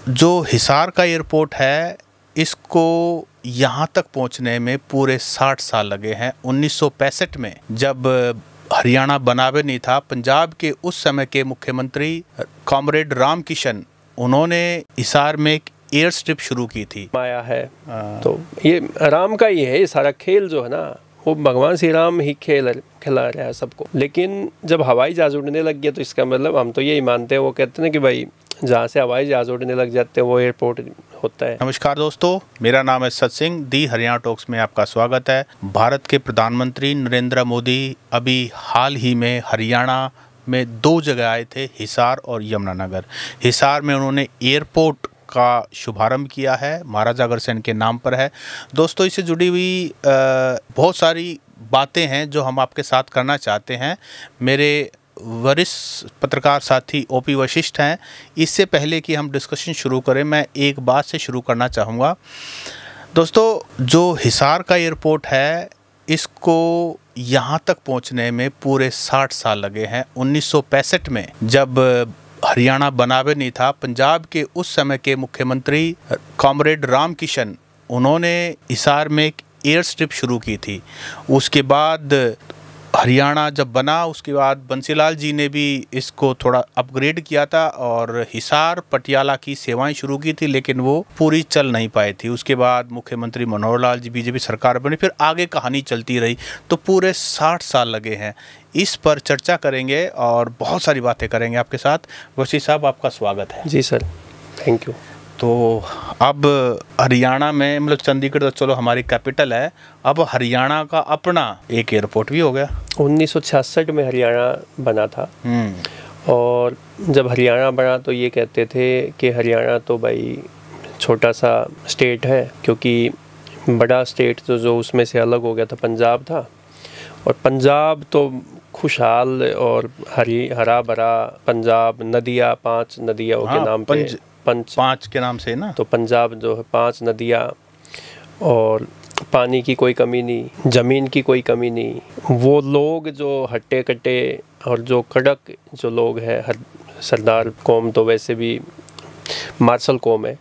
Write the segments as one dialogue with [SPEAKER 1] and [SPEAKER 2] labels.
[SPEAKER 1] जो हिसार का एयरपोर्ट है, इसको यहाँ तक पहुँचने में पूरे 60 साल लगे हैं। 1965 में जब हरियाणा बना भी नहीं था, पंजाब के उस समय के मुख्यमंत्री कॉमरेड राम किशन, उन्होंने हिसार में एक एयर स्ट्रिप शुरू की थी।
[SPEAKER 2] माया है तो ये राम का ही है। ये सारा खेल जो है ना, वो भगवान श्री राम ही खिला रहा है सबको। लेकिन जब हवाई जहाज उड़ने लग गया तो इसका मतलब हम तो यही मानते हैं, वो कहते हैं कि भाई जहाँ से हवाई जहाज उड़ने लग जाते हैं वो एयरपोर्ट होता है।
[SPEAKER 1] नमस्कार दोस्तों, मेरा नाम है सत सिंह। दी हरियाणा टॉक्स में आपका स्वागत है। भारत के प्रधानमंत्री नरेंद्र मोदी अभी हाल ही में हरियाणा में 2 जगह आए थे, हिसार और यमुनानगर। हिसार में उन्होंने एयरपोर्ट का शुभारंभ किया है, महाराजा अग्रसेन के नाम पर है। दोस्तों, इससे जुड़ी हुई बहुत सारी बातें हैं जो हम आपके साथ करना चाहते हैं। मेरे वरिष्ठ पत्रकार साथी ओपी वशिष्ठ हैं। इससे पहले कि हम डिस्कशन शुरू करें, मैं एक बात से शुरू करना चाहूँगा। दोस्तों, जो हिसार का एयरपोर्ट है, इसको यहाँ तक पहुँचने में पूरे 60 साल लगे हैं। 1965 में जब हरियाणा बना भी नहीं था, पंजाब के उस समय के मुख्यमंत्री कॉमरेड राम किशन, उन्होंने हिसार में एक एयर स्ट्रिप शुरू की थी। उसके बाद हरियाणा जब बना, उसके बाद बंसीलाल जी ने भी इसको थोड़ा अपग्रेड किया था और हिसार पटियाला की सेवाएं शुरू की थी, लेकिन वो पूरी चल नहीं पाई थी। उसके बाद मुख्यमंत्री मनोहर लाल जी, बीजेपी सरकार बनी, फिर आगे कहानी चलती रही। तो पूरे 60 साल लगे हैं। इस पर चर्चा करेंगे और बहुत सारी बातें करेंगे आपके साथ। वशिष्ठ साहब, आपका स्वागत है।
[SPEAKER 2] जी सर, थैंक यू।
[SPEAKER 1] तो अब हरियाणा में, मतलब चंडीगढ़ तो चलो हमारी कैपिटल है, अब हरियाणा का अपना एक एयरपोर्ट भी हो गया।
[SPEAKER 2] 1966 में हरियाणा बना था। और जब हरियाणा बना तो ये कहते थे कि हरियाणा तो भाई छोटा सा स्टेट है, क्योंकि बड़ा स्टेट तो जो उसमें से अलग हो गया था पंजाब था। और पंजाब तो खुशहाल और हरा भरा पंजाब, नदियाँ 5 नदियों के नाम पे, पाँच
[SPEAKER 1] के नाम से ना,
[SPEAKER 2] तो पंजाब जो है 5 नदियाँ, और पानी की कोई कमी नहीं, ज़मीन की कोई कमी नहीं। वो लोग जो हट्टे कट्टे और जो कड़क जो लोग हैं, सरदार कौम तो वैसे भी मार्शल कौम है,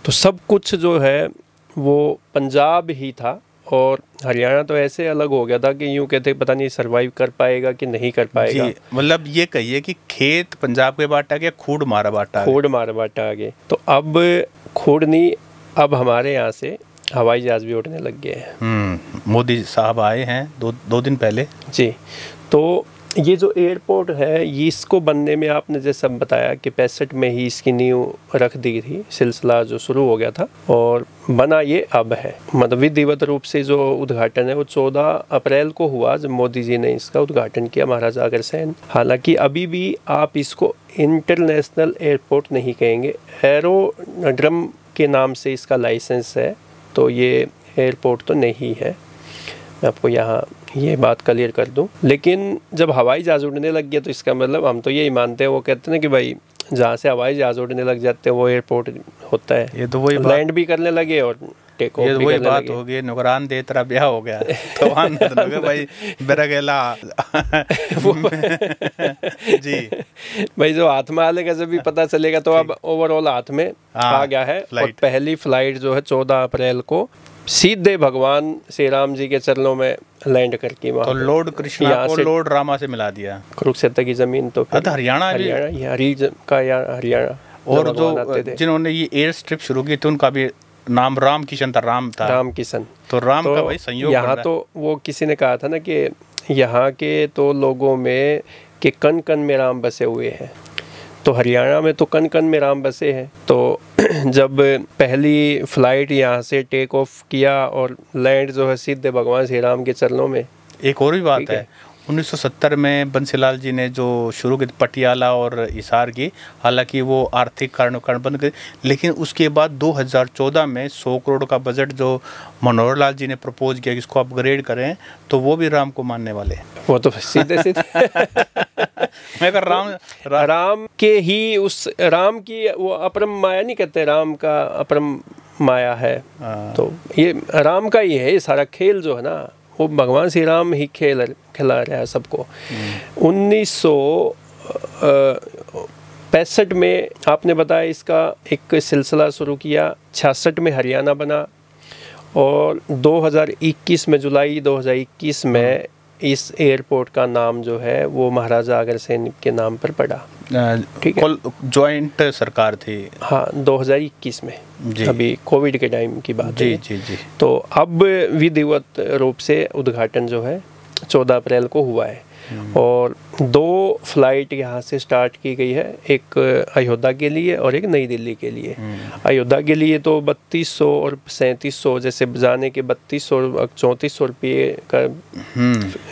[SPEAKER 2] तो सब कुछ जो है वो पंजाब ही था। और हरियाणा तो ऐसे अलग हो गया था कि यूँ कहते पता नहीं सरवाइव कर पाएगा कि नहीं कर पाएगा।
[SPEAKER 1] जी, मतलब ये कहिए कि खेत पंजाब के बाटा गया, खूड़ मारा बाटा
[SPEAKER 2] आ गए। तो अब खूड़ नहीं, अब हमारे यहाँ से हवाई जहाज भी उड़ने लग गए हैं।
[SPEAKER 1] मोदी साहब आए हैं 2 दिन पहले।
[SPEAKER 2] जी, तो ये जो एयरपोर्ट है, ये इसको बनने में आपने जैसा बताया कि 65 में ही इसकी नींव रख दी थी, सिलसिला जो शुरू हो गया था, और बना ये अब है। मतलब विधिवत रूप से जो उद्घाटन है वो 14 अप्रैल को हुआ, जब मोदी जी ने इसका उद्घाटन किया, महाराजा अग्रसेन। हालांकि अभी भी आप इसको इंटरनेशनल एयरपोर्ट नहीं कहेंगे, एरोड्रम के नाम से इसका लाइसेंस है, तो ये एयरपोर्ट तो नहीं है। मैं आपको यहाँ ये बात क्लियर कर दूं। लेकिन जब हवाई जहाज उड़ने लग गया तो इसका मतलब हम तो यही मानते हैं, वो कहते हैं कि भाई जहाँ से हवाई जहाज उड़ने लग जाते हैं वो एयरपोर्ट होता है।
[SPEAKER 1] ये तो वही
[SPEAKER 2] लैंड भी करने लगे और टेक ऑफ भी करने लगे।
[SPEAKER 1] बात हो गई, नुकरान दे तेरा ब्याह हो गया तो भाई मेरा गेला जी
[SPEAKER 2] भाई, जो हाथ में आने का जब भी पता चलेगा तो अब ओवरऑल हाथ में आ गया है। और पहली फ्लाइट जो है 14 अप्रैल को सीधे भगवान श्री राम जी के चरणों में लैंड करके वहाँ,
[SPEAKER 1] तो लॉर्ड कृष्णा को लॉर्ड रामा से मिला दिया,
[SPEAKER 2] कुरुक्षेत्र की जमीन। तो
[SPEAKER 1] हरियाणा और जो जिन्होंने ये एयर स्ट्रिप शुरू की थी उनका भी नाम राम किशन था। राम किशन, तो राम का वही संयोग।
[SPEAKER 2] यहाँ तो वो किसी ने कहा था ना कि यहाँ के तो लोगों में कि कण कण में राम बसे हुए हैं, तो हरियाणा में तो कण कण में राम बसे हैं। तो जब पहली फ्लाइट यहाँ से टेक ऑफ किया और लैंड जो है सीधे भगवान श्री राम के चरणों में।
[SPEAKER 1] एक और भी बात है, 1970 में बंसीलाल जी ने जो शुरू की पटियाला और हिसार की, हालांकि वो आर्थिक कारणों कारण बंद गई, लेकिन उसके बाद 2014 में 100 करोड़ का बजट जो मनोहर लाल जी ने प्रपोज किया कि इसको अपग्रेड करें, तो वो भी राम को मानने वाले हैं।
[SPEAKER 2] वो तो सीधे
[SPEAKER 1] मैं कर
[SPEAKER 2] राम के ही उस राम की वो अपरम माया नहीं कहते, राम का अपरम माया है। तो ये राम का ही है। ये सारा खेल जो है ना, वो भगवान श्री राम ही खिला रहा है सबको। 65 में आपने बताया इसका एक सिलसिला शुरू किया, 66 में हरियाणा बना और 2021 में, जुलाई 2021 में इस एयरपोर्ट का नाम जो है वो महाराजा अग्रसेन के नाम पर पड़ा। ठीक है,
[SPEAKER 1] जॉइंट सरकार थी।
[SPEAKER 2] हाँ, 2021 में, अभी कोविड के टाइम की बात है।
[SPEAKER 1] जी। तो
[SPEAKER 2] अब विधिवत रूप से उद्घाटन जो है 14 अप्रैल को हुआ है और 2 फ्लाइट यहाँ से स्टार्ट की गई है, एक अयोध्या के लिए और एक नई दिल्ली के लिए। अयोध्या के लिए तो 3200 और 3700, जैसे जाने के 3200 और 3400 रुपये का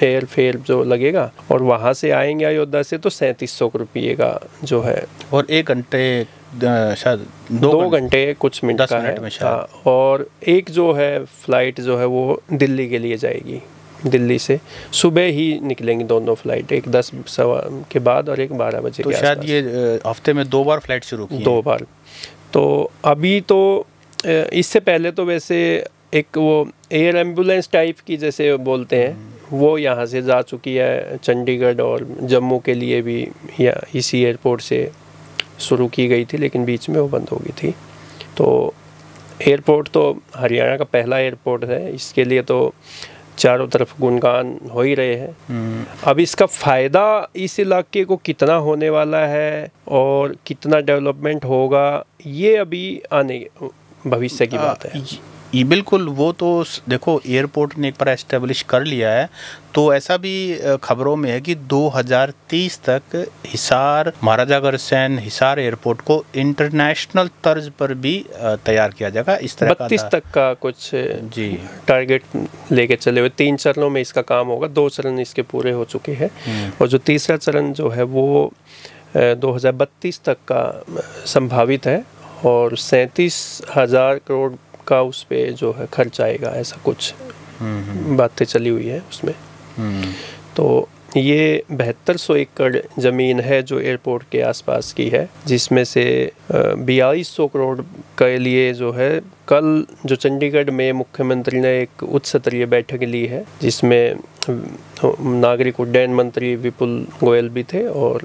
[SPEAKER 2] एयर फेयर जो लगेगा, और वहाँ से आएंगे अयोध्या से तो 3700 रुपये का जो है,
[SPEAKER 1] और 1 घंटे शायद
[SPEAKER 2] 2 घंटे कुछ मिनट का है। और एक जो है फ्लाइट जो है वो दिल्ली के लिए जाएगी, दिल्ली से सुबह ही निकलेंगी दोनों फ्लाइट, एक 10 सवा के बाद और एक 12 बजे
[SPEAKER 1] तो
[SPEAKER 2] के
[SPEAKER 1] शायद ये हफ्ते में 2 बार फ्लाइट शुरू की
[SPEAKER 2] 2 बार। तो अभी तो इससे पहले तो वैसे एक वो एयर एम्बुलेंस टाइप की जैसे बोलते हैं, वो यहाँ से जा चुकी है चंडीगढ़ और जम्मू के लिए भी, या इसी एयरपोर्ट से शुरू की गई थी, लेकिन बीच में वो बंद हो गई थी। तो एयरपोर्ट तो हरियाणा का पहला एयरपोर्ट है, इसके लिए तो चारों तरफ गुणगान हो ही रहे हैं। अब इसका फ़ायदा इस इलाके को कितना होने वाला है और कितना डेवलपमेंट होगा, ये अभी आने भविष्य की बात है।
[SPEAKER 1] ये बिल्कुल, वो तो देखो एयरपोर्ट ने एक बार एस्टेब्लिश कर लिया है, तो ऐसा भी खबरों में है कि 2030 तक हिसार, महाराजा अग्रसेन हिसार एयरपोर्ट को इंटरनेशनल तर्ज पर भी तैयार किया जाएगा। इस तरह
[SPEAKER 2] 32 तक का कुछ जी टारगेट लेके चले हुए। 3 चरणों में इसका काम होगा, 2 चरण इसके पूरे हो चुके हैं और जो तीसरा चरण जो है वो 2032 तक का संभावित है और 37,000 करोड़ का उस पे जो है खर्च आएगा, ऐसा कुछ बातें चली हुई है उसमें। तो ये 7200 एकड़ ज़मीन है जो एयरपोर्ट के आसपास की है, जिसमें से 4200 करोड़ के लिए जो है कल जो चंडीगढ़ में मुख्यमंत्री ने एक उच्च स्तरीय बैठक ली है, जिसमें नागरिक उड्डयन मंत्री विपुल गोयल भी थे और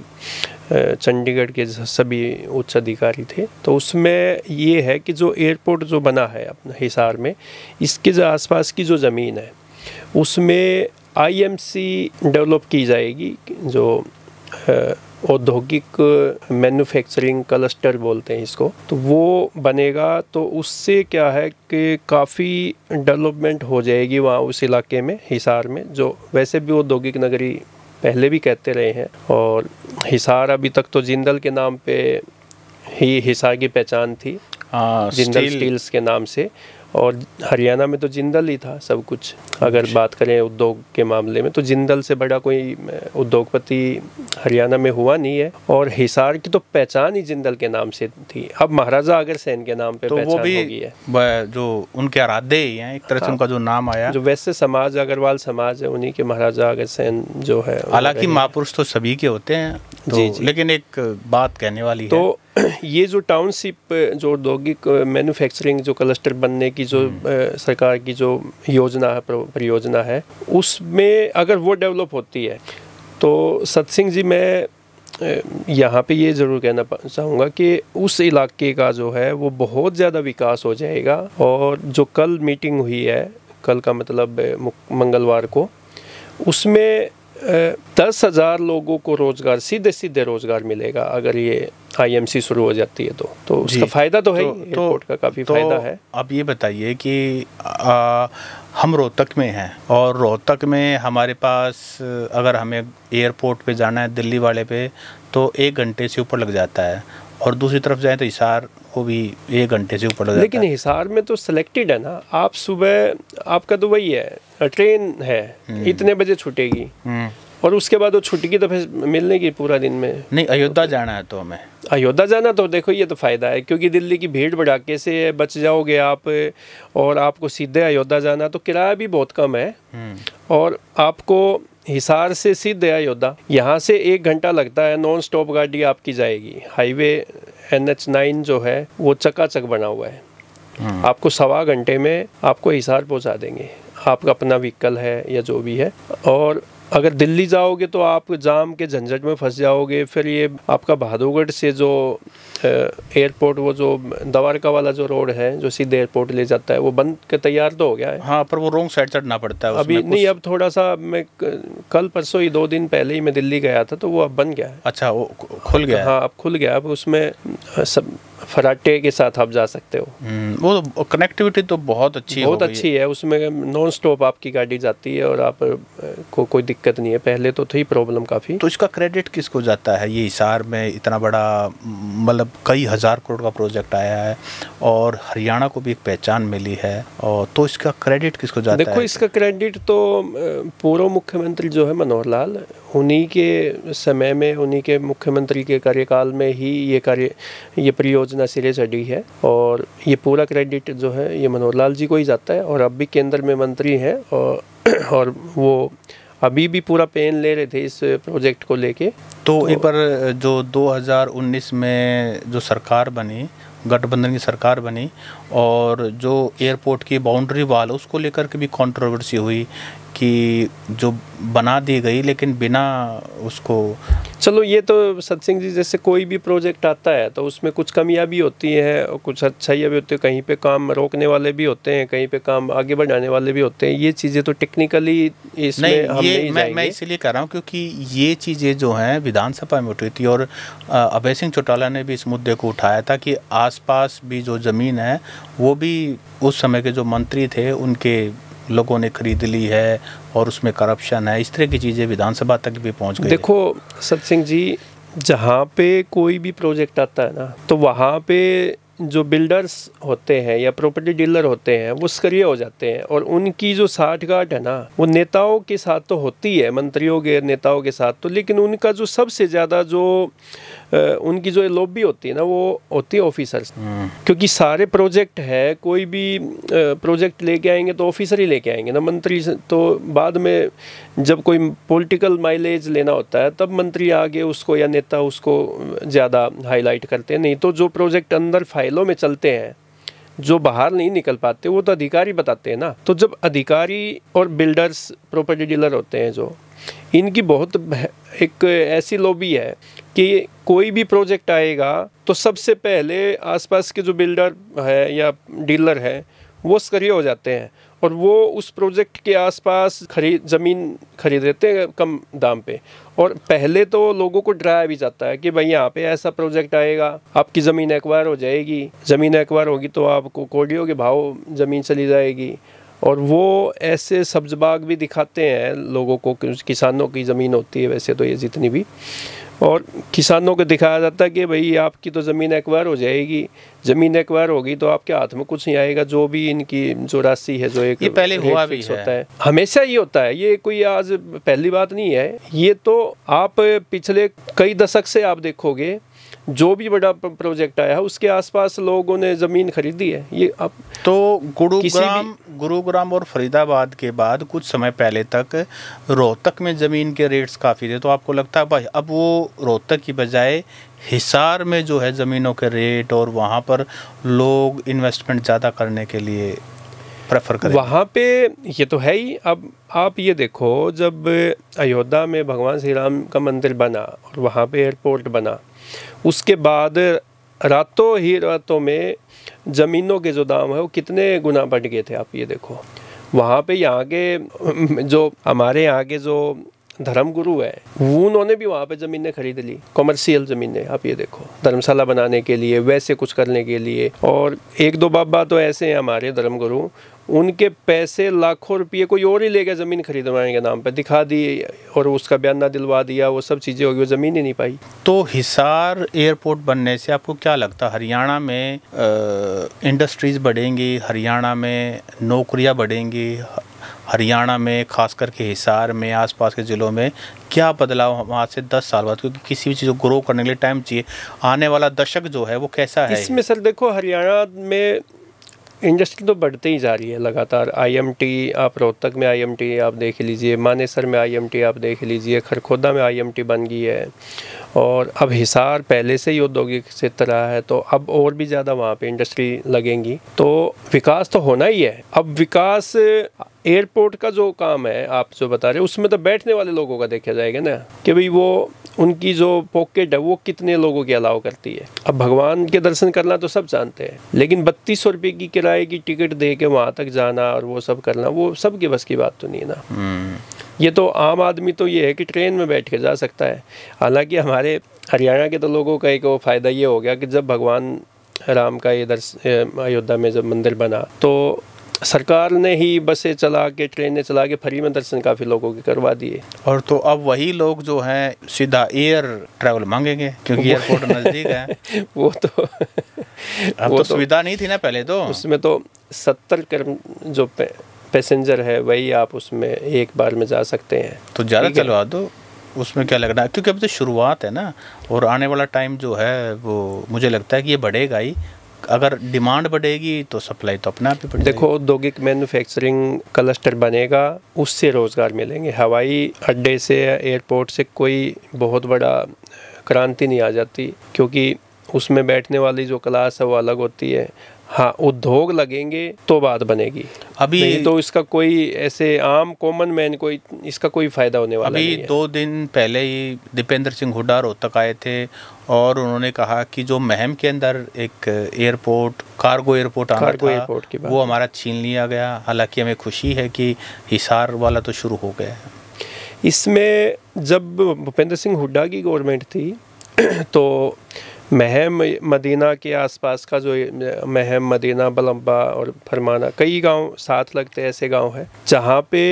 [SPEAKER 2] चंडीगढ़ के सभी उच्च अधिकारी थे। तो उसमें ये है कि जो एयरपोर्ट जो बना है अपना हिसार में, इसके जो आसपास की जो ज़मीन है उसमें आईएमसी डेवलप की जाएगी, जो औद्योगिक मैन्युफैक्चरिंग क्लस्टर बोलते हैं इसको। तो वो बनेगा, तो उससे क्या है कि काफ़ी डेवलपमेंट हो जाएगी वहाँ उस इलाके में, हिसार में, जो वैसे भी औद्योगिक नगरी पहले भी कहते रहे हैं। और हिसार अभी तक तो जिंदल के नाम पे ही हिसार की पहचान थी, जिंदल स्टील्स के नाम से, और हरियाणा में तो जिंदल ही था सब कुछ। अगर बात करें उद्योग के मामले में तो जिंदल से बड़ा कोई उद्योगपति हरियाणा में हुआ नहीं है, और हिसार की तो पहचान ही जिंदल के नाम से थी। अब महाराजा अग्रसेन के नाम पे तो पहचान हो गई है,
[SPEAKER 1] जो उनके आराध्य ही हैं एक तरह से। उनका जो नाम आया,
[SPEAKER 2] जो वैसे समाज अग्रवाल समाज है, उन्हीं के महाराजा अग्रसेन जो है।
[SPEAKER 1] हालांकि महापुरुष तो सभी के होते हैं तो, जी। लेकिन एक बात कहने वाली
[SPEAKER 2] तो ये जो टाउनशिप, जो औद्योगिक मैन्युफैक्चरिंग जो क्लस्टर बनने की जो सरकार की जो योजना है, परियोजना है, उसमें अगर वो डेवलप होती है तो सतसिंह जी, मैं यहाँ पे ये ज़रूर कहना चाहूँगा कि उस इलाके का जो है वो बहुत ज़्यादा विकास हो जाएगा। और जो कल मीटिंग हुई है, कल का मतलब मंगलवार को, उसमें 10,000 लोगों को रोजगार, सीधे सीधे रोजगार मिलेगा अगर ये आईएमसी शुरू हो जाती है तो उसका फ़ायदा तो है, एयरपोर्ट का काफ़ी फ़ायदा है।
[SPEAKER 1] अब ये बताइए कि हम रोहतक में हैं और रोहतक में हमारे पास अगर हमें एयरपोर्ट पे जाना है दिल्ली वाले पे तो 1 घंटे से ऊपर लग जाता है, और दूसरी तरफ जाए तो हिसार को भी 1 घंटे से ऊपर लग जाता है।
[SPEAKER 2] लेकिन हिसार में तो सिलेक्टेड है ना, आप सुबह, आपका तो वही है, ट्रेन है इतने बजे छूटेगी और उसके बाद वो छुट्टी तो फिर मिलने की पूरा दिन में।
[SPEAKER 1] नहीं, अयोध्या जाना है तो हमें,
[SPEAKER 2] अयोध्या जाना तो देखो ये तो फ़ायदा है, क्योंकि दिल्ली की भीड़ भड़ाके से बच जाओगे आप, और आपको सीधे अयोध्या जाना तो किराया भी बहुत कम है, और आपको हिसार से सीधे अयोध्या, यहाँ से 1 घंटा लगता है, नॉन स्टॉप गाड़ी आपकी जाएगी। हाईवे NH9 जो है वो चकाचक बना हुआ है, आपको 1.25 घंटे में आपको हिसार पहुँचा देंगे, आपका अपना व्हीकल है या जो भी है। और अगर दिल्ली जाओगे तो आप जाम के झंझट में फंस जाओगे। फिर ये आपका बहादुरगढ़ से जो एयरपोर्ट, वो जो द्वारका वाला जो रोड है जो सीधे एयरपोर्ट ले जाता है, वो बन के तैयार तो हो गया है।
[SPEAKER 1] हाँ, पर वो रोंग साइड चढ़ना पड़ता है
[SPEAKER 2] अभी नहीं, अब थोड़ा सा, मैं कल परसों ही 2 दिन पहले ही मैं दिल्ली गया था, तो वो अब बन गया है।
[SPEAKER 1] अच्छा, वो खुल गया है?
[SPEAKER 2] हाँ, अब खुल गया। अब उसमें सब फराटे के साथ आप जा सकते हो।
[SPEAKER 1] वो कनेक्टिविटी तो बहुत अच्छी
[SPEAKER 2] है। उसमें नॉन स्टॉप आपकी गाड़ी जाती है और आप को कोई दिक्कत नहीं है। पहले तो थी प्रॉब्लम काफ़ी।
[SPEAKER 1] तो इसका क्रेडिट किसको जाता है? ये हिसार में इतना बड़ा, मतलब कई हज़ार करोड़ का प्रोजेक्ट आया है और हरियाणा को भी एक पहचान मिली है, और तो इसका क्रेडिट किसको जाता है?
[SPEAKER 2] देखो, इसका क्रेडिट तो पूर्व मुख्यमंत्री जो है मनोहर लाल, उन्हीं के समय में, उन्हीं के मुख्यमंत्री के कार्यकाल में ही ये परियोजना सिरे चढ़ी है, और ये पूरा क्रेडिट जो है ये मनोहर लाल जी को ही जाता है। और अब भी केंद्र में मंत्री हैं, और वो अभी भी पूरा पेन ले रहे थे इस प्रोजेक्ट को लेके।
[SPEAKER 1] तो एक बार जो 2019 में जो सरकार बनी, गठबंधन की सरकार बनी, और जो एयरपोर्ट की बाउंड्री वाल, उसको लेकर के भी कंट्रोवर्सी हुई कि जो बना दी गई लेकिन बिना उसको।
[SPEAKER 2] चलो, ये तो सत्सिंह जी, जैसे कोई भी प्रोजेक्ट आता है तो उसमें कुछ कमियां भी होती हैं और कुछ अच्छाइयाँ भी होती है। कहीं पे काम रोकने वाले भी होते हैं, कहीं पे काम आगे बढ़ाने वाले भी होते हैं। ये चीज़ें तो टेक्निकली इसमें हम नहीं जाएंगे।
[SPEAKER 1] मैं इसलिए कह रहा हूँ क्योंकि ये चीज़ें जो हैं विधानसभा में उठी थी, और अभय सिंह चौटाला ने भी इस मुद्दे को उठाया था कि आसपास भी जो ज़मीन है वो भी उस समय के जो मंत्री थे उनके लोगों ने खरीद ली है, और उसमें करप्शन है। इस तरह की चीज़ें विधानसभा तक भी पहुंच गई।
[SPEAKER 2] देखो सत्सिंह जी, जहाँ पे कोई भी प्रोजेक्ट आता है ना, तो वहाँ पे जो बिल्डर्स होते हैं या प्रॉपर्टी डीलर होते हैं वो सक्रिय हो जाते हैं, और उनकी जो साठगांठ है ना, वो नेताओं के साथ तो होती है, मंत्रियों के, नेताओं के साथ तो, लेकिन उनका जो सबसे ज़्यादा जो उनकी जो लॉबी होती है ना, वो होती है ऑफिसर्स। क्योंकि सारे प्रोजेक्ट है, कोई भी प्रोजेक्ट लेके आएंगे तो ऑफिसर ही लेके आएंगे ना, मंत्री तो बाद में जब कोई पॉलिटिकल माइलेज लेना होता है तब मंत्री आगे उसको या नेता उसको ज़्यादा हाईलाइट करते हैं। नहीं तो जो प्रोजेक्ट अंदर फाइलों में चलते हैं, जो बाहर नहीं निकल पाते, वो तो अधिकारी बताते हैं ना। तो जब अधिकारी और बिल्डर्स, प्रॉपर्टी डीलर होते हैं जो, इनकी बहुत एक ऐसी लॉबी है कि कोई भी प्रोजेक्ट आएगा तो सबसे पहले आसपास के जो बिल्डर है या डीलर है वो सक्रिय हो जाते हैं, और वो उस प्रोजेक्ट के आसपास ज़मीन खरीद लेते हैं कम दाम पे। और पहले तो लोगों को डराया भी जाता है कि भाई यहाँ पे ऐसा प्रोजेक्ट आएगा, आपकी ज़मीन एक्वायर हो जाएगी, ज़मीन एक्वायर होगी तो आपको कोडियों के भाव ज़मीन चली जाएगी। और वो ऐसे सब्ज बाग भी दिखाते हैं लोगों को, किसानों की ज़मीन होती है वैसे तो ये जितनी भी, और किसानों को दिखाया जाता है कि भाई आपकी तो ज़मीन एक्वायर हो जाएगी, ज़मीन एक्वायर होगी तो आपके हाथ में कुछ नहीं आएगा, जो भी इनकी जो राशि है, जो एक
[SPEAKER 1] ये पहले हुआ भी
[SPEAKER 2] होता है, हमेशा ये होता है। ये कोई आज पहली बात नहीं है, ये तो आप पिछले कई दशक से आप देखोगे, जो भी बड़ा प्रोजेक्ट आया है उसके आसपास लोगों ने ज़मीन खरीदी है। ये अब
[SPEAKER 1] तो गुरुग्राम और फरीदाबाद के बाद कुछ समय पहले तक रोहतक में ज़मीन के रेट्स काफ़ी थे, तो आपको लगता है भाई अब वो रोहतक की बजाय हिसार में जो है ज़मीनों के रेट, और वहाँ पर लोग इन्वेस्टमेंट ज़्यादा करने के लिए प्रेफर करें?
[SPEAKER 2] वहाँ पे ये तो है ही। अब आप ये देखो, जब अयोध्या में भगवान श्री राम का मंदिर बना और वहाँ पे एयरपोर्ट बना, उसके बाद रातों में ज़मीनों के जो दाम है वो कितने गुना बढ़ गए थे। आप ये देखो, वहाँ पे यहाँ के जो हमारे यहाँ के जो धर्मगुरु है, उन्होंने भी वहाँ पे ज़मीनें खरीद ली, कमर्शियल ज़मीनें। आप ये देखो, धर्मशाला बनाने के लिए, वैसे कुछ करने के लिए। और एक दो बाबा तो ऐसे हैं हमारे धर्मगुरु, उनके पैसे लाखों रुपये कोई और ही ले गया ज़मीन खरीदवाने के नाम पे, दिखा दी और उसका बयाना दिलवा दिया, वो सब चीज़ें होगी, वो ज़मीन ही नहीं पाई।
[SPEAKER 1] तो हिसार एयरपोर्ट बनने से आपको क्या लगता है, हरियाणा में इंडस्ट्रीज़ बढ़ेंगी, हरियाणा में नौकरियां बढ़ेंगी, हरियाणा में खास करके हिसार में, आसपास के ज़िलों में क्या बदलाव आज से 10 साल बाद? क्योंकि किसी भी चीज़ को ग्रो करने के लिए टाइम चाहिए। आने वाला दशक जो है वो कैसा है
[SPEAKER 2] इसमें? सर देखो, हरियाणा में इंडस्ट्री तो बढ़ते ही जा रही है लगातार। आईएमटी, आप रोहतक में आईएमटी आप देख लीजिए, मानेसर में आईएमटी आप देख लीजिए, खरखोदा में आईएमटी बन गई है, और अब हिसार पहले से ही औद्योगिक क्षेत्र रहा है, तो अब और भी ज़्यादा वहाँ पे इंडस्ट्री लगेंगी, तो विकास तो होना ही है। अब विकास एयरपोर्ट का जो काम है आप जो बता रहे हो उसमें तो बैठने वाले लोगों का देखा जाएगा ना कि भाई वो उनकी जो पॉकेट है वो कितने लोगों की अलाउ करती है। अब भगवान के दर्शन करना तो सब जानते हैं, लेकिन 3200 रुपये की किराए की टिकट दे के वहाँ तक जाना और वो सब करना वो सबके बस की बात तो नहीं है ना। ये तो आम आदमी तो ये है कि ट्रेन में बैठ के जा सकता है। हालांकि हमारे हरियाणा के तो लोगों का एक वो फ़ायदा ये हो गया कि जब भगवान राम का ये अयोध्या में जब मंदिर बना तो सरकार ने ही बसें चला के ट्रेनें चला के फ्री में दर्शन काफ़ी लोगों के करवा दिए।
[SPEAKER 1] और तो अब वही लोग जो हैं सीधा एयर ट्रैवल मांगेंगे क्योंकि एयरपोर्ट नज़दीक है।
[SPEAKER 2] वो तो
[SPEAKER 1] अब तो सुविधा नहीं थी ना पहले, तो
[SPEAKER 2] उसमें तो 70 जो पैसेंजर है वही आप उसमें एक बार में जा सकते हैं।
[SPEAKER 1] तो ज़्यादा चलवा दो, उसमें क्या लग रहा है, क्योंकि अब तो शुरुआत है ना और आने वाला टाइम जो है वो मुझे लगता है कि ये बढ़ेगा ही। अगर डिमांड बढ़ेगी तो सप्लाई तो अपने आप ही बढ़ेगी।
[SPEAKER 2] देखो औद्योगिक मैन्युफैक्चरिंग क्लस्टर बनेगा, उससे रोज़गार मिलेंगे। हवाई अड्डे से एयरपोर्ट से कोई बहुत बड़ा क्रांति नहीं आ जाती, क्योंकि उसमें बैठने वाली जो क्लास है वो अलग होती है। हाँ, उद्योग लगेंगे तो बात बनेगी,
[SPEAKER 1] अभी
[SPEAKER 2] नहीं तो इसका कोई ऐसे आम कॉमन मैन कोई इसका कोई फ़ायदा होने वाला नहीं है।
[SPEAKER 1] अभी 2 दिन पहले ही दीपेंद्र सिंह हुड्डा रोहतक आए थे और उन्होंने कहा कि जो महम के अंदर एक एयरपोर्ट कार्गो एयरपोर्ट आना था वो हमारा छीन लिया गया। हालांकि हमें खुशी है कि हिसार वाला तो शुरू हो गया है।
[SPEAKER 2] इसमें जब भूपेंद्र सिंह हुड्डा की गवर्नमेंट थी तो महम मदीना के आसपास का जो महम मदीना बलम्बा और फरमाना कई गांव साथ लगते ऐसे गांव हैं जहां पे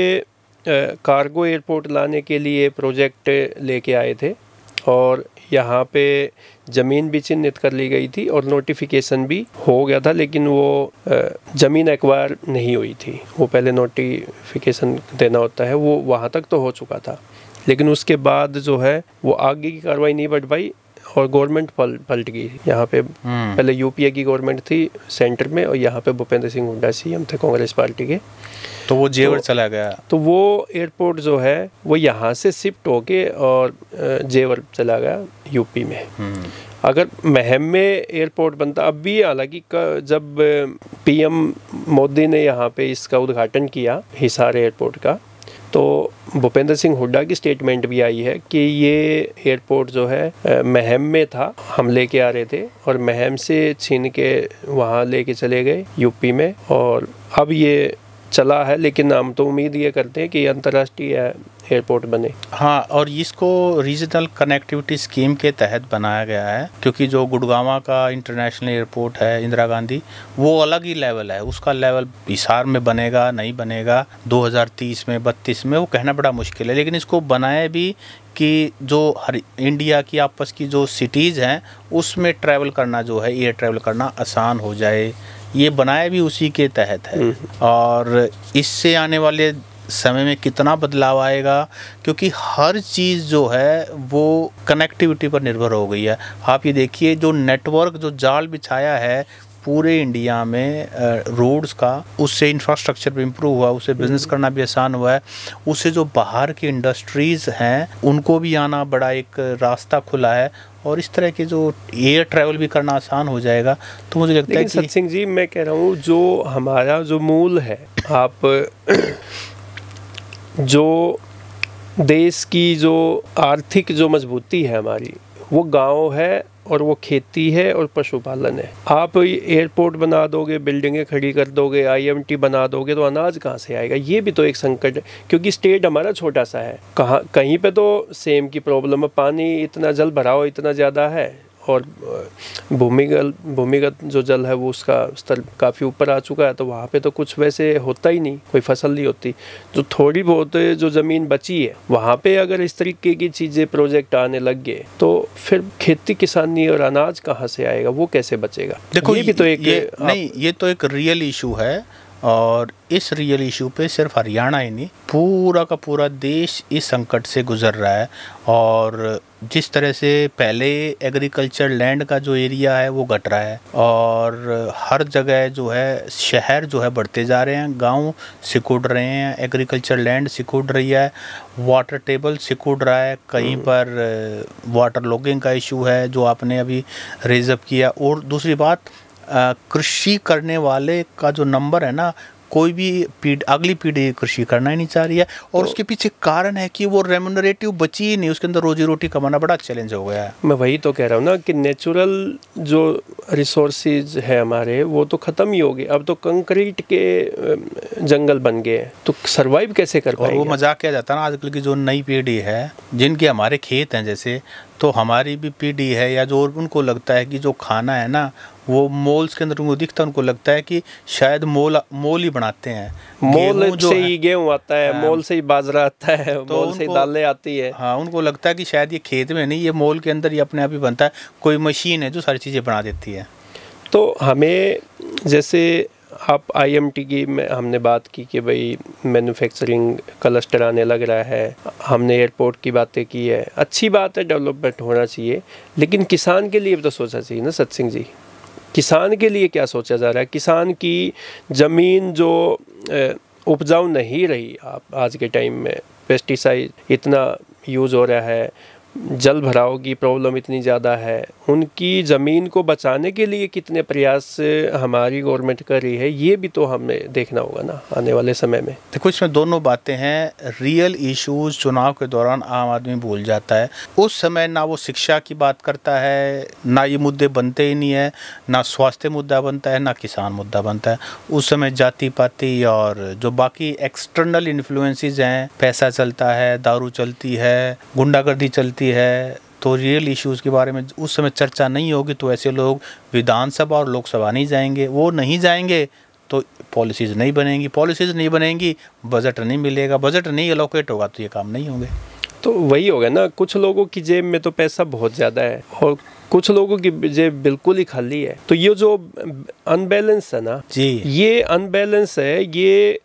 [SPEAKER 2] कार्गो एयरपोर्ट लाने के लिए प्रोजेक्ट लेके आए थे और यहाँ पे ज़मीन भी चिन्हित कर ली गई थी और नोटिफिकेशन भी हो गया था, लेकिन वो ज़मीन एक्वायर नहीं हुई थी। वो पहले नोटिफिकेशन देना होता है, वो वहाँ तक तो हो चुका था, लेकिन उसके बाद जो है वो आगे की कार्रवाई नहीं बढ़ पाई और गवर्नमेंट पलट गई। यहाँ पे पहले यूपीए की गवर्नमेंट थी सेंटर में और यहाँ पे भूपेंद्र सिंह हुड्डा सीएम थे कांग्रेस पार्टी के,
[SPEAKER 1] तो वो जेवर चला गया।
[SPEAKER 2] तो वो एयरपोर्ट जो है वो यहाँ से शिफ्ट होके और जेवर चला गया यूपी में। अगर महम में एयरपोर्ट बनता अब भी, हालांकि जब पीएम मोदी ने यहाँ पे इसका उद्घाटन किया हिसार एयरपोर्ट का, तो भूपेंद्र सिंह हुड्डा की स्टेटमेंट भी आई है कि ये एयरपोर्ट जो है महम में था, हम लेके आ रहे थे और महम से छीन के वहाँ लेके चले गए यूपी में और अब ये चला है। लेकिन हम तो उम्मीद ये करते हैं कि अंतर्राष्ट्रीय एयरपोर्ट बने।
[SPEAKER 1] हाँ, और इसको रीजनल कनेक्टिविटी स्कीम के तहत बनाया गया है, क्योंकि जो गुड़गांवा का इंटरनेशनल एयरपोर्ट है इंदिरा गांधी, वो अलग ही लेवल है। उसका लेवल हिसार में बनेगा नहीं बनेगा 2030 में 32 में, वो कहना बड़ा मुश्किल है। लेकिन इसको बनाए भी कि जो हर इंडिया की आपस की जो सिटीज़ हैं उसमें ट्रैवल करना जो है, एयर ट्रैवल करना आसान हो जाए, ये बनाया भी उसी के तहत है। और इससे आने वाले समय में कितना बदलाव आएगा, क्योंकि हर चीज़ जो है वो कनेक्टिविटी पर निर्भर हो गई है। आप ये देखिए, जो नेटवर्क जो जाल बिछाया है पूरे इंडिया में रोड्स का, उससे इंफ्रास्ट्रक्चर भी इम्प्रूव हुआ, उससे बिज़नेस करना भी आसान हुआ है, उससे जो बाहर की इंडस्ट्रीज़ हैं उनको भी आना बड़ा एक रास्ता खुला है और इस तरह के जो एयर ट्रैवल भी करना आसान हो जाएगा। तो मुझे लगता है कि
[SPEAKER 2] सत्सिंह जी, मैं कह रहा हूँ जो हमारा जो मूल है, आप जो देश की जो आर्थिक जो मजबूती है हमारी, वो गांव है और वो खेती है और पशुपालन है। आप एयरपोर्ट बना दोगे, बिल्डिंगें खड़ी कर दोगे, आईएमटी बना दोगे, तो अनाज कहाँ से आएगा? ये भी तो एक संकट है, क्योंकि स्टेट हमारा छोटा सा है। कहीं पे तो सेम की प्रॉब्लम है, पानी इतना जल भराव इतना ज़्यादा है और भूमिगत जो जल है वो उसका स्तर काफ़ी ऊपर आ चुका है, तो वहाँ पे तो कुछ वैसे होता ही नहीं, कोई फसल नहीं होती। जो थोड़ी बहुत जो ज़मीन बची है वहाँ पे अगर इस तरीके की चीज़ें प्रोजेक्ट आने लग गए तो फिर खेती किसानी और अनाज कहाँ से आएगा, वो कैसे बचेगा?
[SPEAKER 1] देखो,
[SPEAKER 2] ये भी तो एक
[SPEAKER 1] ये तो एक रियल इशू है और इस रियल इशू पे सिर्फ हरियाणा ही नहीं, पूरा का पूरा देश इस संकट से गुजर रहा है। और जिस तरह से पहले एग्रीकल्चर लैंड का जो एरिया है वो घट रहा है और हर जगह जो है शहर जो है बढ़ते जा रहे हैं, गांव सिकुड़ रहे हैं, एग्रीकल्चर लैंड सिकुड़ रही है, वाटर टेबल सिकुड़ रहा है, कहीं पर वाटर लॉगिंग का इशू है जो आपने अभी रेज़ अप किया। और दूसरी बात, कृषि करने वाले का जो नंबर है ना, कोई भी अगली पीढ़ी कृषि करना ही नहीं चाह रही है। और उसके पीछे कारण है कि वो रेम्यूनरेटिव बची ही नहीं, उसके अंदर रोजी रोटी कमाना बड़ा चैलेंज हो गया है।
[SPEAKER 2] मैं वही तो कह रहा हूँ ना कि नेचुरल जो रिसोर्सेज है हमारे वो तो ख़त्म ही हो गए। अब तो कंक्रीट के जंगल बन गए हैं, तो सर्वाइव कैसे कर पाएंगे।
[SPEAKER 1] और वो मजाक किया जाता है ना, आजकल की जो नई पीढ़ी है जिनके हमारे खेत हैं जैसे, तो हमारी भी पीढ़ी है या जो उनको लगता है कि जो खाना है ना वो मॉल्स के अंदर उनको दिखता है, उनको लगता है कि शायद मोल ही बनाते हैं।
[SPEAKER 2] मोल से ही गेहूँ आता है, मोल से ही बाजरा आता है,
[SPEAKER 1] तो
[SPEAKER 2] मोल से ही दालें आती है।
[SPEAKER 1] हाँ, उनको लगता है कि शायद ये खेत में नहीं, ये मोल के अंदर ही अपने आप ही बनता है, कोई मशीन है जो सारी चीज़ें बना देती है।
[SPEAKER 2] तो हमें जैसे आप IMT की हमने बात की कि भाई मैन्युफैक्चरिंग क्लस्टर आने लग रहा है, हमने एयरपोर्ट की बातें की है, अच्छी बात है, डेवलपमेंट होना चाहिए, लेकिन किसान के लिए भी तो सोचना चाहिए ना सत्सिंह जी। किसान के लिए क्या सोचा जा रहा है? किसान की ज़मीन जो उपजाऊ नहीं रही, आप आज के टाइम में पेस्टिसाइड इतना यूज़ हो रहा है, जल भराव की प्रॉब्लम इतनी ज़्यादा है, उनकी ज़मीन को बचाने के लिए कितने प्रयास हमारी गवर्नमेंट कर रही है, ये भी तो हमें देखना होगा ना आने वाले समय में।
[SPEAKER 1] देखो, इसमें दोनों बातें हैं। रियल इश्यूज चुनाव के दौरान आम आदमी भूल जाता है। उस समय ना वो शिक्षा की बात करता है, ना ये मुद्दे बनते ही नहीं है, ना स्वास्थ्य मुद्दा बनता है, ना किसान मुद्दा बनता है। उस समय जाति पाति और जो बाकी एक्सटर्नल इन्फ्लुएंसेस हैं, पैसा चलता है, दारू चलती है, गुंडागर्दी चलती है, तो रियल इश्यूज़ के बारे में उस समय चर्चा नहीं होगी, तो ऐसे लोग विधानसभा और लोकसभा नहीं जाएंगे। वो नहीं जाएंगे तो पॉलिसीज़ नहीं बनेंगी, पॉलिसीज़ नहीं बनेंगी, बजट नहीं मिलेगा, बजट नहीं एलोकेट होगा तो ये काम नहीं होंगे।
[SPEAKER 2] तो वही होगा ना, कुछ लोगों की जेब में तो पैसा बहुत ज़्यादा है और कुछ लोगों की जेब बिल्कुल ही खाली है। तो ये जो अनबैलेंस है ना
[SPEAKER 1] जी,
[SPEAKER 2] ये अनबैलेंस है, ये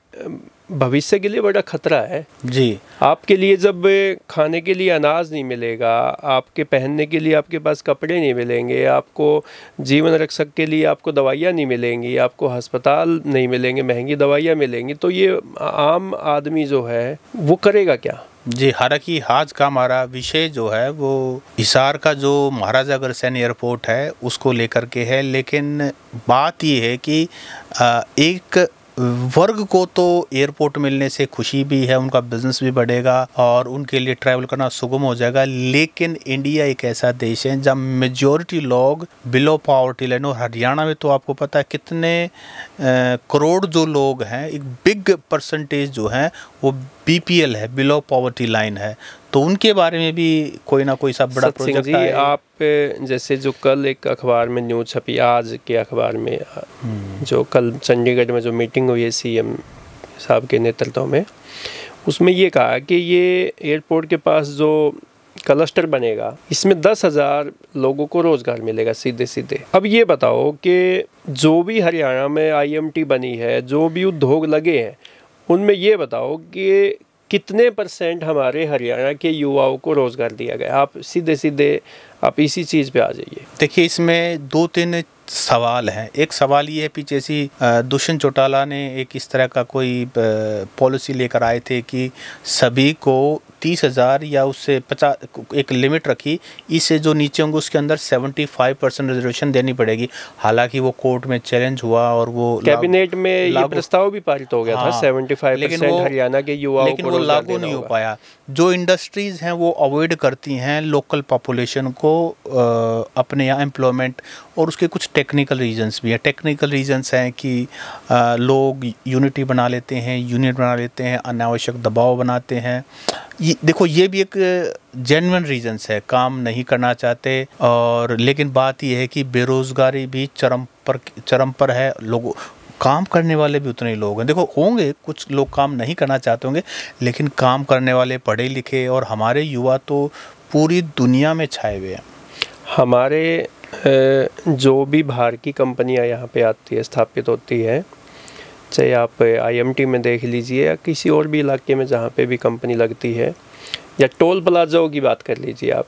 [SPEAKER 2] भविष्य के लिए बड़ा खतरा है
[SPEAKER 1] जी।
[SPEAKER 2] आपके लिए। जब खाने के लिए अनाज नहीं मिलेगा, आपके पहनने के लिए आपके पास कपड़े नहीं मिलेंगे, आपको जीवन रक्षक के लिए आपको दवाइयाँ नहीं मिलेंगी, आपको अस्पताल नहीं मिलेंगे, महंगी दवाइयाँ मिलेंगी, तो ये आम आदमी जो है वो करेगा क्या।
[SPEAKER 1] जी, हालांकि आज का हमारा विषय जो है वो हिसार का जो महाराजा अग्रसेन एयरपोर्ट है उसको लेकर के है, लेकिन बात ये है कि एक वर्ग को तो एयरपोर्ट मिलने से खुशी भी है, उनका बिजनेस भी बढ़ेगा और उनके लिए ट्रैवल करना सुगम हो जाएगा। लेकिन इंडिया एक ऐसा देश है जहाँ मेजॉरिटी लोग बिलो पॉवर्टी लाइन, और हरियाणा में तो आपको पता है कितने करोड़ जो लोग हैं, एक बिग परसेंटेज जो है वो BPL है, बिलो पॉवर्टी लाइन है। तो उनके बारे में भी कोई ना कोई सब बड़ा प्रोजेक्ट है।
[SPEAKER 2] आप जैसे जो कल एक अखबार में न्यूज़ छपी, आज के अखबार में जो कल चंडीगढ़ में जो मीटिंग हुई है CM साहब के नेतृत्व में, उसमें ये कहा कि ये एयरपोर्ट के पास जो क्लस्टर बनेगा इसमें 10,000 लोगों को रोज़गार मिलेगा सीधे सीधे। अब ये बताओ कि जो भी हरियाणा में IMT बनी है, जो भी उद्योग लगे हैं, उनमें ये बताओ कि कितने % हमारे हरियाणा के युवाओं को रोज़गार दिया गया। आप सीधे सीधे आप इसी चीज़ पे आ जाइए।
[SPEAKER 1] देखिए, इसमें 2-3 सवाल हैं। एक सवाल ये है, पीछे सी दुष्यंत चौटाला ने एक इस तरह का कोई पॉलिसी लेकर आए थे कि सभी को 30,000 या उससे 50 एक लिमिट रखी, इससे जो नीचे होंगे उसके अंदर 75% रिजर्वेशन देनी पड़ेगी। हालांकि वो कोर्ट में चैलेंज हुआ और वो
[SPEAKER 2] कैबिनेट में ये प्रस्ताव भी पारित हो गया था। 75% हरियाणा के युवाओं
[SPEAKER 1] लेकिन वो लागू नहीं हो पाया। जो इंडस्ट्रीज हैं वो अवॉइड करती हैं लोकल पॉपुलेशन को अपने यहाँ एम्प्लॉयमेंट, और उसके कुछ टेक्निकल रीजंस भी हैं। टेक्निकल रीजंस हैं कि लोग यूनिटी बना लेते हैं, यूनियन बना लेते हैं, अनावश्यक दबाव बनाते हैं। देखो, ये भी एक जेन्युइन रीजंस है, काम नहीं करना चाहते। और लेकिन बात यह है कि बेरोज़गारी भी चरम पर है। लोगों काम करने वाले भी उतने ही लोग हैं। देखो, होंगे कुछ लोग काम नहीं करना चाहते होंगे, लेकिन काम करने वाले पढ़े लिखे और हमारे युवा तो पूरी दुनिया में छाए हुए हैं।
[SPEAKER 2] हमारे जो भी बाहर की कंपनियां यहाँ पे आती है, स्थापित होती है, चाहे आप IMT में देख लीजिए या किसी और भी इलाके में जहाँ पे भी कंपनी लगती है, या टोल प्लाजाओं की बात कर लीजिए आप,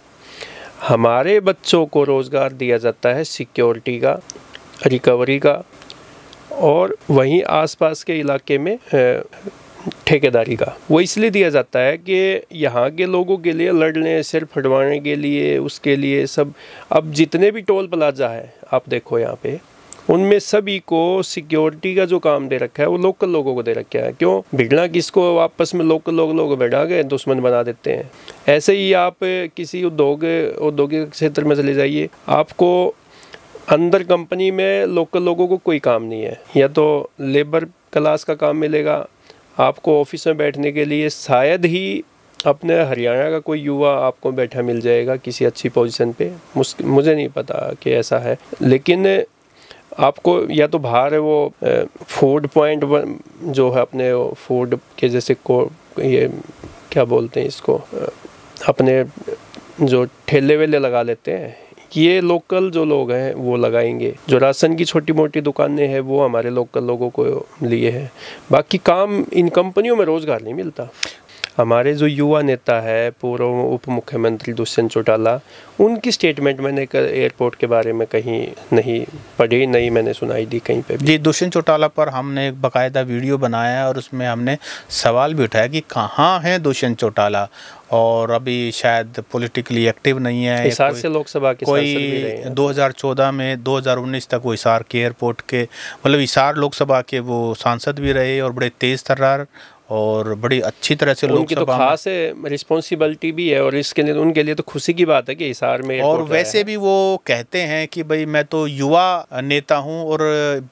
[SPEAKER 2] हमारे बच्चों को रोज़गार दिया जाता है सिक्योरिटी का, रिकवरी का, और वहीं आसपास के इलाके में ठेकेदारी का। वो इसलिए दिया जाता है कि यहाँ के लोगों के लिए लड़ने, सिर फटवाने के लिए, उसके लिए सब। अब जितने भी टोल प्लाजा है आप देखो यहाँ पे, उनमें सभी को सिक्योरिटी का जो काम दे रखा है वो लोकल लोगों को दे रखा है। क्यों भिड़ना किसको, आपस में लोकल लोग बैठा के दुश्मन बना देते हैं। ऐसे ही आप किसी औद्योगिक क्षेत्र में चले जाइए, आपको अंदर कंपनी में लोकल लोगों को कोई काम नहीं है, या तो लेबर क्लास का काम मिलेगा आपको ऑफिस में बैठने के लिए, शायद ही अपने हरियाणा का कोई युवा आपको बैठा मिल जाएगा किसी अच्छी पोजीशन पे, मुझे नहीं पता कि ऐसा है। लेकिन आपको या तो बाहर वो फूड पॉइंट जो है अपने फूड के जैसे को ये क्या बोलते हैं इसको, अपने जो ठेले वेले लगा लेते हैं, ये लोकल जो लोग हैं वो लगाएंगे। जो राशन की छोटी मोटी दुकानें हैं वो हमारे लोकल लोगों को लिए है। बाकी काम इन कंपनियों में रोज़गार नहीं मिलता। हमारे जो युवा नेता है पूर्व उप मुख्यमंत्री दुष्यंत चौटाला, उनकी स्टेटमेंट मैंने एयरपोर्ट के बारे में कहीं नहीं पढ़ी, नहीं मैंने सुनाई दी कहीं पे भी।
[SPEAKER 1] जी, दुष्यंत चौटाला पर हमने एक बाकायदा वीडियो बनाया है और उसमें हमने सवाल भी उठाया कि कहाँ हैं दुष्यंत चौटाला, और अभी शायद पॉलिटिकली एक्टिव नहीं है।
[SPEAKER 2] हिसार से लोकसभा के
[SPEAKER 1] कोई
[SPEAKER 2] सांसद भी रहे हैं।
[SPEAKER 1] 2014 में 2019 तक वो हिसार के एयरपोर्ट के मतलब हिसार लोकसभा के वो सांसद भी रहे और बड़े तेज तर्रार और बड़ी अच्छी तरह से
[SPEAKER 2] उनकी तो खास रिस्पॉन्सिबिलिटी भी है, और इसके लिए उनके लिए तो खुशी की बात है कि हिसार में।
[SPEAKER 1] और वैसे भी वो कहते हैं कि भाई मैं तो युवा नेता हूं और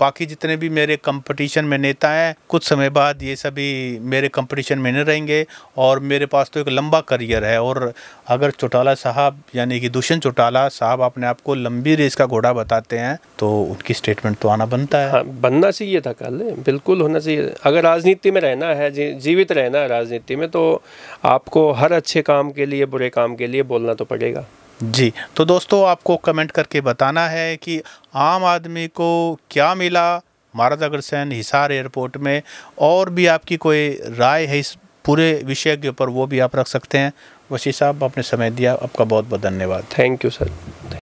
[SPEAKER 1] बाकी जितने भी मेरे कंपटीशन में नेता हैं कुछ समय बाद ये सभी मेरे कंपटीशन में नहीं रहेंगे और मेरे पास तो एक लंबा करियर है। और अगर चौटाला साहब यानी कि दुष्यंत चौटाला साहब अपने आप को लंबी रेस का घोड़ा बताते हैं तो उनकी स्टेटमेंट तो आना बनता है।
[SPEAKER 2] हाँ, बनना चाहिए था, कल बिल्कुल होना चाहिए। अगर राजनीति में रहना है, जीवित रहना है राजनीति में, तो आपको हर अच्छे काम के लिए बुरे काम के लिए बोलना तो पड़ेगा।
[SPEAKER 1] जी, तो दोस्तों आपको कमेंट करके बताना है कि आम आदमी को क्या मिला महाराज अग्रसेन हिसार एयरपोर्ट में, और भी आपकी कोई राय है इस पूरे विषय के ऊपर वो भी आप रख सकते हैं। वसी साहब आपने समय दिया, आपका बहुत बहुत धन्यवाद।
[SPEAKER 2] Thank you sir.